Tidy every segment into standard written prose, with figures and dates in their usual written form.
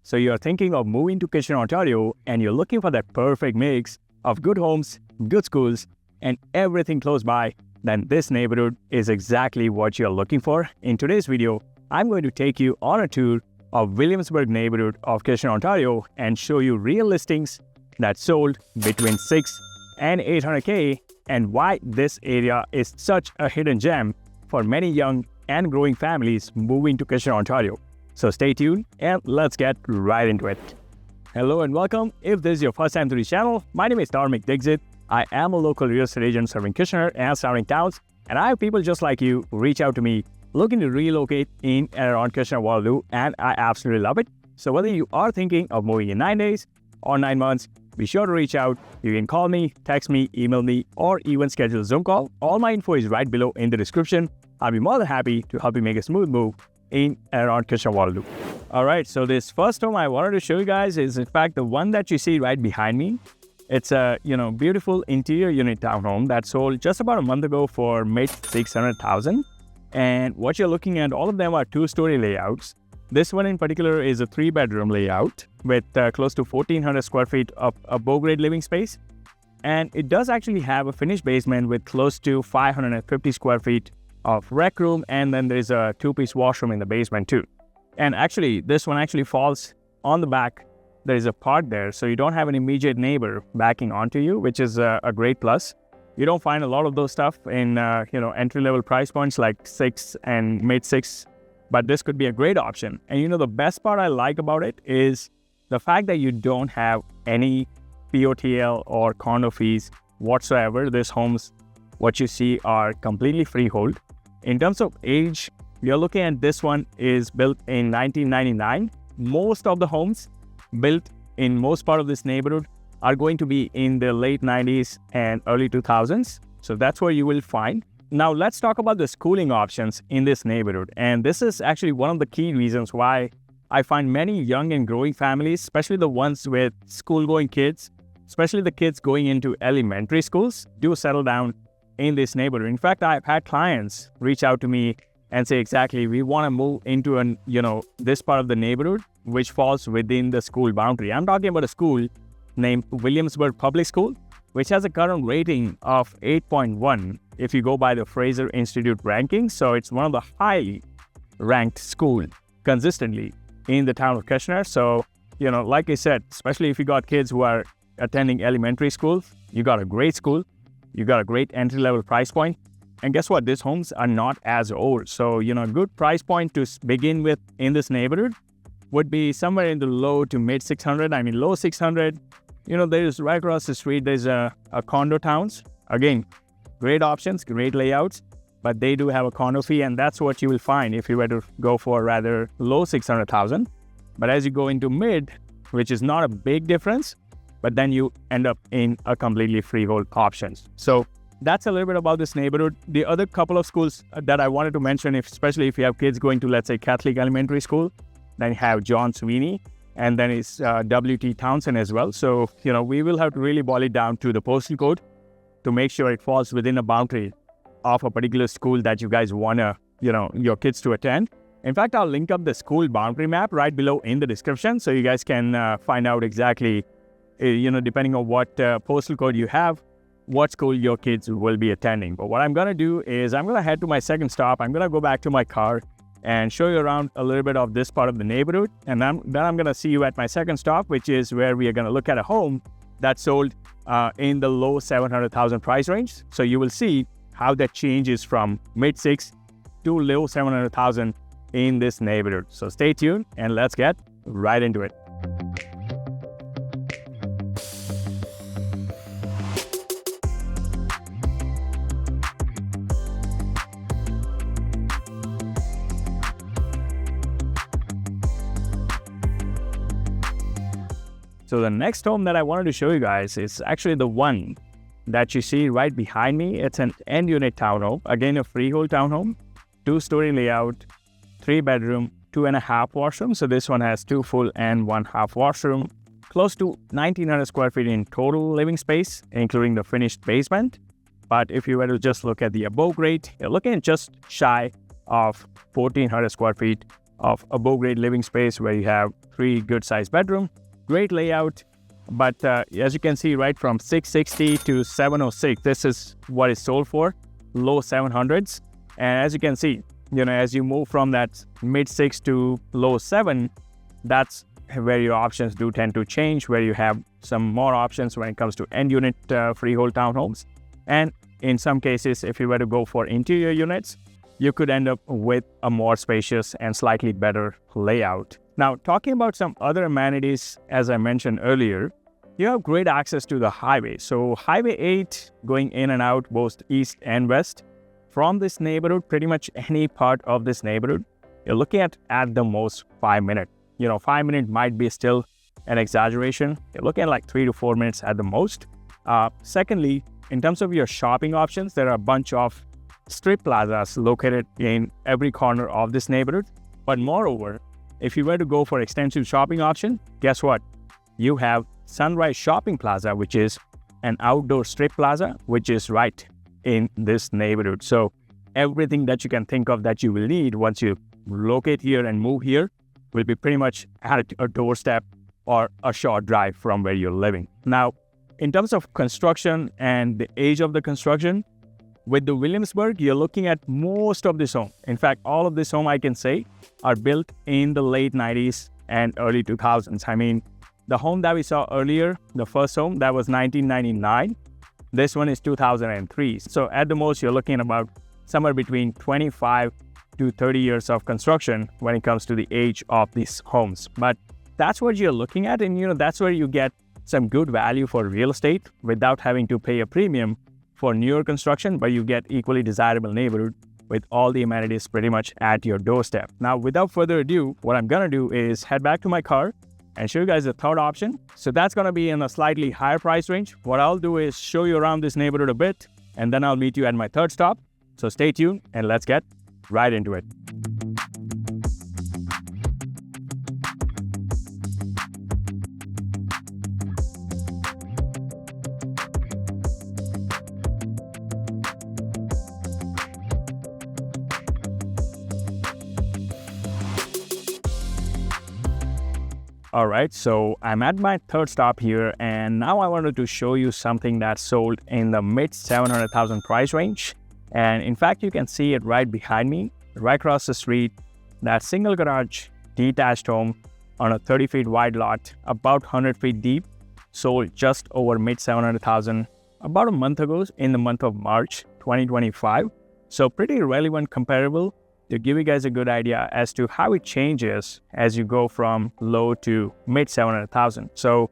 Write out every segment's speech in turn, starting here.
So you're thinking of moving to Kitchener, Ontario, and you're looking for that perfect mix of good homes, good schools, and everything close by, then this neighborhood is exactly what you're looking for. In today's video, I'm going to take you on a tour of Williamsburg neighborhood of Kitchener, Ontario, and show you real listings that sold between 6 and 800K and why this area is such a hidden gem for many young and growing families moving to Kitchener, Ontario. So stay tuned and let's get right into it. Hello and welcome. If this is your first time to the channel, my name is Dharmik Dixit. I am a local real estate agent serving Kitchener and surrounding towns, and I have people just like you reach out to me looking to relocate in and around Kitchener-Waterloo, and I absolutely love it. So whether you are thinking of moving in 9 days or 9 months, be sure to reach out. You can call me, text me, email me, or even schedule a Zoom call. All my info is right below in the description. I'll be more than happy to help you make a smooth move in and around Kitchener-Waterloo. All right, so this first home I wanted to show you guys is in fact the one that you see right behind me. It's a beautiful interior unit townhome that sold just about a month ago for mid 600,000. And what you're looking at, all of them are 2-story layouts. This one in particular is a 3-bedroom layout with close to 1,400 square feet of above-grade living space. And it does actually have a finished basement with close to 550 square feet of rec room, and then there's a 2-piece washroom in the basement too. And actually, this one actually falls on the back. There is a part there, so you don't have an immediate neighbor backing onto you, which is a great plus. You don't find a lot of those stuff in entry-level price points like 6 and mid-6, but this could be a great option. And the best part I like about it is the fact that you don't have any POTL or condo fees whatsoever. These homes, what you see, are completely freehold. In terms of age, you're looking at this one is built in 1999. Most of the homes built in most part of this neighborhood are going to be in the late 90s and early 2000s. So that's where you will find. Now let's talk about the schooling options in this neighborhood. And this is actually one of the key reasons why I find many young and growing families, especially the ones with school-going kids, especially the kids going into elementary schools, do settle down in this neighborhood. In fact, I've had clients reach out to me and say, exactly, we want to move into this part of the neighborhood, which falls within the school boundary. I'm talking about a school named Williamsburg Public School, which has a current rating of 8.1 if you go by the Fraser Institute ranking. So it's one of the highly ranked schools consistently in the town of Kitchener. So, like I said, especially if you got kids who are attending elementary school, you got a great school, you got a great entry-level price point. And guess what? These homes are not as old. So, a good price point to begin with in this neighborhood would be somewhere in the low to mid 600. I mean, low 600. There's right across the street, there's a condo towns. Again, great options, great layouts, but they do have a condo fee, and that's what you will find if you were to go for rather low 600,000. But as you go into mid, which is not a big difference, but then you end up in a completely freehold options. So that's a little bit about this neighborhood. The other couple of schools that I wanted to mention, especially if you have kids going to, let's say, Catholic elementary school, then you have John Sweeney, and then it's W.T. Townsend as well. So, we will have to really boil it down to the postal code to make sure it falls within a boundary of a particular school that you guys want to, your kids to attend. In fact, I'll link up the school boundary map right below in the description, so you guys can find out exactly, depending on what postal code you have, what school your kids will be attending. But what I'm going to do is I'm going to head to my second stop. I'm going to go back to my car and show you around a little bit of this part of the neighborhood. And then I'm going to see you at my second stop, which is where we are going to look at a home that sold in the low 700,000 price range. So you will see how that changes from mid-6 to low 700,000 in this neighborhood. So stay tuned and let's get right into it. So the next home that I wanted to show you guys is actually the one that you see right behind me. It's an end unit townhome, again a freehold townhome, 2-story layout, 3-bedroom, 2.5 washroom. So this one has 2 full and 1 half washroom, close to 1,900 square feet in total living space, including the finished basement. But if you were to just look at the above grade, you're looking at just shy of 1,400 square feet of above-grade living space where you have 3 good-sized bedroom, great layout. But as you can see, right from 660 to 706, this is what is sold for, low 700s. And as you can see, as you move from that mid-6 to low 7, that's where your options do tend to change, where you have some more options when it comes to end unit freehold townhomes. And in some cases, if you were to go for interior units, you could end up with a more spacious and slightly better layout. Now, talking about some other amenities, as I mentioned earlier, you have great access to the highway. So Highway 8 going in and out both east and west. From this neighborhood, pretty much any part of this neighborhood, you're looking at the most 5 minutes. 5 minutes might be still an exaggeration. You're looking at like 3 to 4 minutes at the most. Secondly, in terms of your shopping options, there are a bunch of strip plazas located in every corner of this neighborhood. But moreover, if you were to go for extensive shopping option, guess what? You have Sunrise Shopping Plaza, which is an outdoor strip plaza, which is right in this neighborhood. So everything that you can think of that you will need once you locate here and move here will be pretty much at a doorstep or a short drive from where you're living. Now, in terms of construction and the age of the construction, with the Williamsburg, you're looking at most of this home. In fact, all of this home, I can say, are built in the late 90s and early 2000s. I mean, the home that we saw earlier, the first home, that was 1999. This one is 2003. So at the most, you're looking at about somewhere between 25 to 30 years of construction when it comes to the age of these homes. But that's what you're looking at. And, that's where you get some good value for real estate without having to pay a premium for newer construction, but you get equally desirable neighborhood with all the amenities pretty much at your doorstep. Now, without further ado, what I'm gonna do is head back to my car and show you guys the third option. So that's gonna be in a slightly higher price range. What I'll do is show you around this neighborhood a bit, and then I'll meet you at my third stop. So stay tuned and let's get right into it. All right, so I'm at my third stop here, and now I wanted to show you something that's sold in the mid 700,000 price range. And in fact, you can see it right behind me, right across the street, that single garage detached home on a 30 feet wide lot, about 100 feet deep, sold just over mid 700,000 about a month ago in the month of March 2025. So pretty relevant comparable to give you guys a good idea as to how it changes as you go from low to mid 700,000. So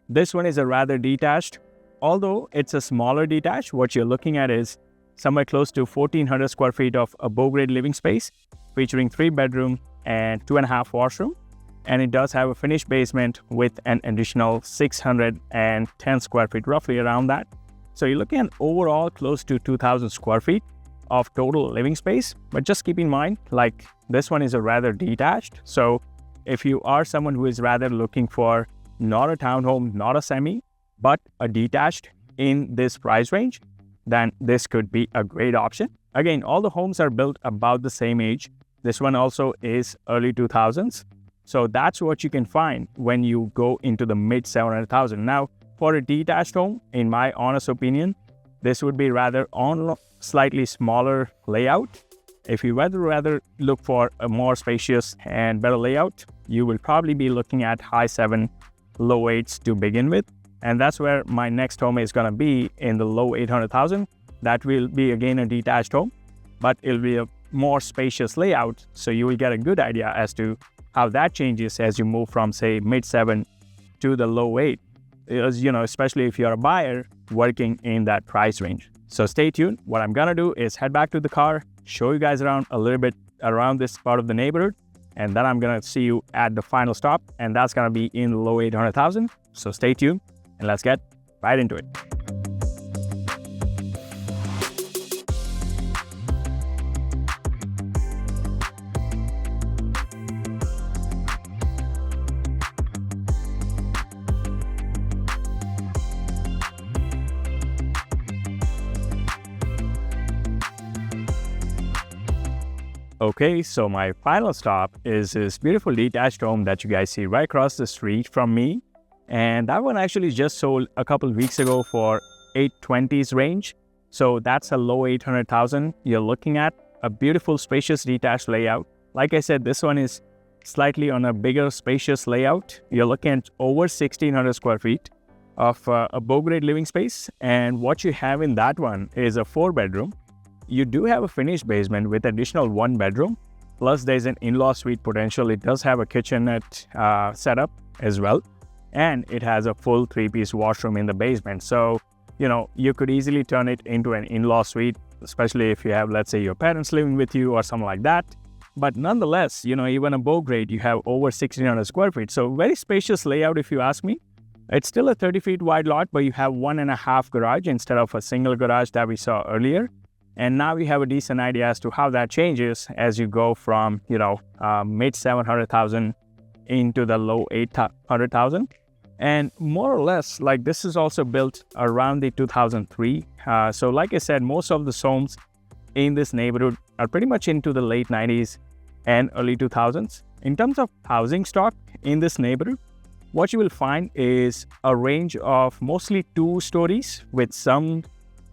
this one is a rather detached. Although it's a smaller detached, what you're looking at is somewhere close to 1,400 square feet of above grade living space, featuring 3 bedroom and 2.5 washroom. And it does have a finished basement with an additional 610 square feet, roughly around that. So you're looking at overall close to 2,000 square feet of total living space. But just keep in mind, like this one is a rather detached. So if you are someone who is rather looking for not a townhome, not a semi, but a detached in this price range, then this could be a great option. Again, all the homes are built about the same age. This one also is early 2000s. So that's what you can find when you go into the mid 700,000. Now, for a detached home, in my honest opinion, this would be rather on slightly smaller layout. If you would rather look for a more spacious and better layout, you will probably be looking at high 7, low 8s to begin with. And that's where my next home is gonna be, in the low 800,000. That will be again a detached home, but it'll be a more spacious layout. So you will get a good idea as to how that changes as you move from, say, mid 7 to the low 8. As especially if you're a buyer working in that price range. So stay tuned. What I'm gonna do is head back to the car, show you guys around a little bit around this part of the neighborhood, and then I'm gonna see you at the final stop, and that's gonna be in the low 800,000. So stay tuned and let's get right into it. Okay, so my final stop is this beautiful detached home that you guys see right across the street from me. And that one actually just sold a couple weeks ago for 820s range. So that's a low 800,000 you're looking at. A beautiful spacious detached layout. Like I said, this one is slightly on a bigger spacious layout. You're looking at over 1600 square feet of above grade living space. And what you have in that one is a 4-bedroom. You do have a finished basement with additional 1 bedroom. Plus there's an in-law suite potential. It does have a kitchenette setup as well. And it has a full 3-piece washroom in the basement. So, you could easily turn it into an in-law suite, especially if you have, let's say, your parents living with you or something like that. But nonetheless, even above grade, you have over 1600 square feet. So very spacious layout if you ask me. It's still a 30 feet wide lot, but you have 1.5 garage instead of a single garage that we saw earlier. And now you have a decent idea as to how that changes as you go from, mid 700,000 into the low 800,000. And more or less, like this is also built around the 2003. So like I said, most of the homes in this neighborhood are pretty much into the late 90s and early 2000s. In terms of housing stock in this neighborhood, what you will find is a range of mostly 2 stories with some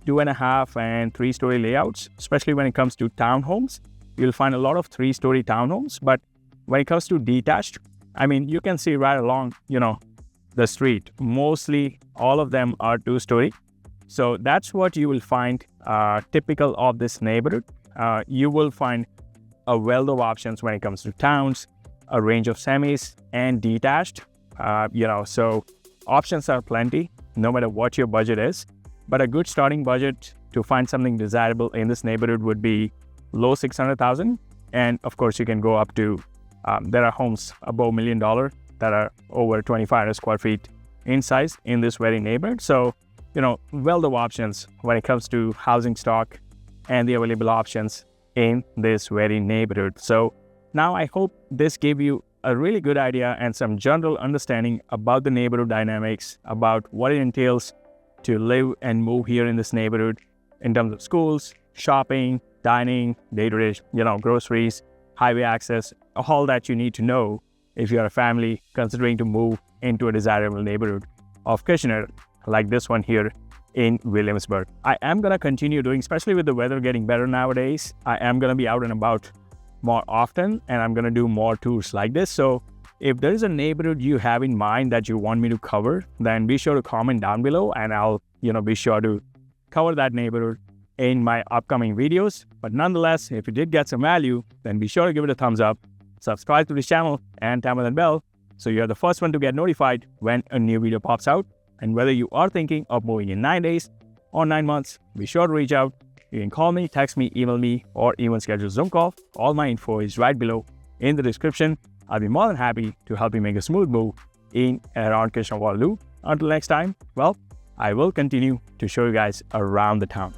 2.5 and 3-story layouts, especially when it comes to townhomes. You'll find a lot of 3-story townhomes, but when it comes to detached, you can see right along, the street, mostly all of them are 2-story. So that's what you will find typical of this neighborhood. You will find a wealth of options when it comes to towns, a range of semis and detached. So options are plenty, no matter what your budget is. But a good starting budget to find something desirable in this neighborhood would be low 600,000. And of course, you can go up to, there are homes above $1 million that are over 2,500 square feet in size in this very neighborhood. So, wealth of options when it comes to housing stock and the available options in this very neighborhood. So now I hope this gave you a really good idea and some general understanding about the neighborhood dynamics, about what it entails to live and move here in this neighborhood in terms of schools, shopping, dining, day-to-day, groceries, highway access, all that you need to know if you're a family considering to move into a desirable neighborhood of Kitchener, like this one here in Williamsburg. I am going to continue doing, especially with the weather getting better nowadays, I am going to be out and about more often, and I'm going to do more tours like this. So if there is a neighborhood you have in mind that you want me to cover, then be sure to comment down below and I'll, be sure to cover that neighborhood in my upcoming videos. But nonetheless, if you did get some value, then be sure to give it a thumbs up, subscribe to this channel and tap on that bell so you're the first one to get notified when a new video pops out. And whether you are thinking of moving in 9 days or 9 months, be sure to reach out. You can call me, text me, email me, or even schedule a Zoom call. All my info is right below in the description. I'll be more than happy to help you make a smooth move in and around Kitchener-Waterloo. Until next time, I will continue to show you guys around the town.